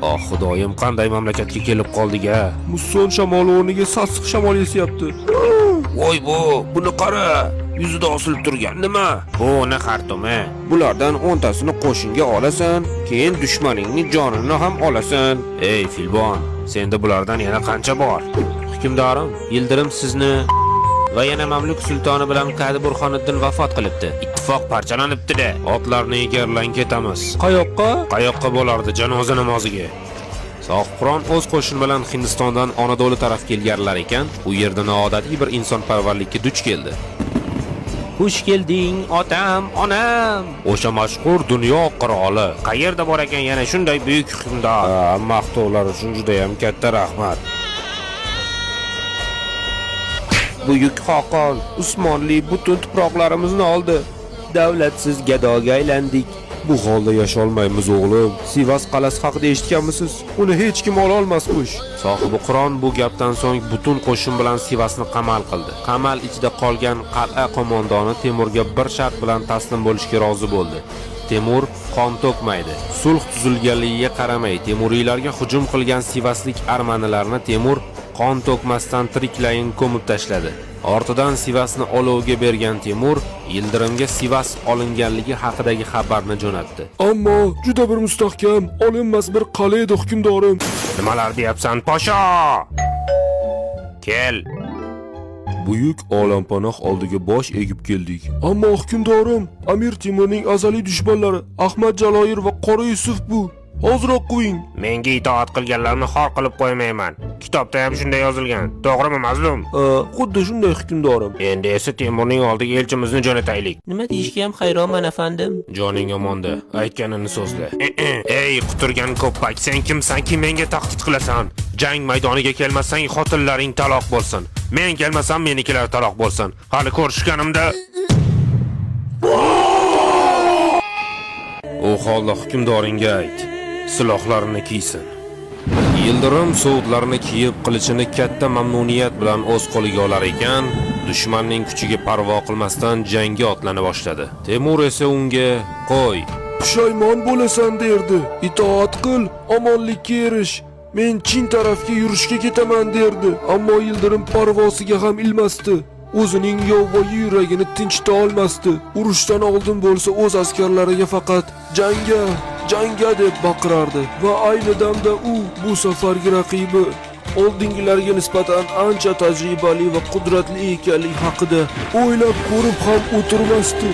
Oh xudoyim, qanday mamlakatga kelib qoldik-a? Musson shamoli o'rniga sassiq shamol esyapti. Voy buni qara. Yuzida osilib turgan nima? Bu ne xartumi? Bulardan 10 tasini qo'shinga olasan, keyin dushmaningning jonini ham olasan. Ey Filbon, senda bulardan yana qancha bor? Hukmdorim, Yildirim sizni va yana Mamluk sultoni bilan Qadi Burxoniddin vafot qilibdi. Ittifoq parchalanibdi-da. Otlarni egarlang ketamiz. Qayoqqa? Qayoqqa bo'lardi janoza namoziga? Sohibqiron o'z qo'shin bilan Hindistondan Anadolu taraf kelganlar ekan, u yerda noodatiy bir insonparvarlikka duch keldi. Xush kelding, otam, onam. O'sha mashhur dunyo qiroli. Qayerda bor ekan yana shunday buyuk hukmdor? Maqtovlar uchun juda ham katta rahmat. Buyuk xoqon Usmonli butun tuproqlarimizni oldi. Davlatsiz gadoga aylandik. Bu holda yasholmaymiz o'g'lim. Sivas qal'asi haqida eshitganmisiz? Uni hech kim ola olmasmish. Sohibi Qur'on bu gapdan so'ng butun qo'shin bilan Sivasni qamal qildi. Qamal ichida qolgan qal'a qo'mondoni Temurga bir shart bilan taslim bo'lishga rozi bo'ldi. Temur qon to'kmaydi. Sulh tuzilganligiga qaramay Temuriylarga hujum qilgan Sivaslik armanilarni Temur qon to'kmasdan tiriklayin ko'mib tashladi. Ortidan Sivasni olovga bergan Temur Yildirimga Sivas olinganligi haqidagi xabarni jo'natdi. Ammo juda bir mustahkam, olinmas bir qal'a edi hukmdorim. Nimalar deyapsan, posho? Kel. Buyuk olampanoh oldiga bosh egib keldik. Ammo hukmdorim, Amir Temurning azaliy dushmanlari Ahmad Jaloir va Qora Yusuf bu. Hozroq qo'ying. Menga itoat qilganlarni xor qilib qo'ymayman. Kitobda ham shunday yozilgan. To'g'rimi, mazlum? Xuddi shunday hukmdorim. Endi esa Temurning oldiga elchimizni jo'nataylik. Nima deyishga ham hayronman afandim. Joning omonda, aytganini so'zla. Ey, quturgan ko'ppak, sen kimsan-ki menga tahdid qilasan? Jang maydoniga kelmasang xotinlaring taloq bo'lsin. Men kelmasam menikilar taloq bo'lsin. Hali ko'rishganimda u holda hukmdoringga ayt. Silohlarini kiysin. Yildirim sovutlarini kiyib, qilichini katta mamnuniyat bilan o'z qo'liga olar ekan, dushmanning kuchiga parvo qilmasdan jangga otlana boshladi. Temur esa unga qo'y, pushaymon bo'lasan derdi. Itoat qil, omonlikka erish. Men Chin tarafga yurishga ketaman derdi. Ammo Yildirim parvosiga ham ilmasdi. O'zining yovvoyi yuragini tinchita olmasdi. Urushdan oldin bo'lsa o'z askarlariga faqat jangga deb baqirardi va ayni damda u bu safargi raqibi oldingilarga nisbatan ancha tajribali va qudratli ekanligi haqida o'ylab ko'rib ham o'tirmasdi.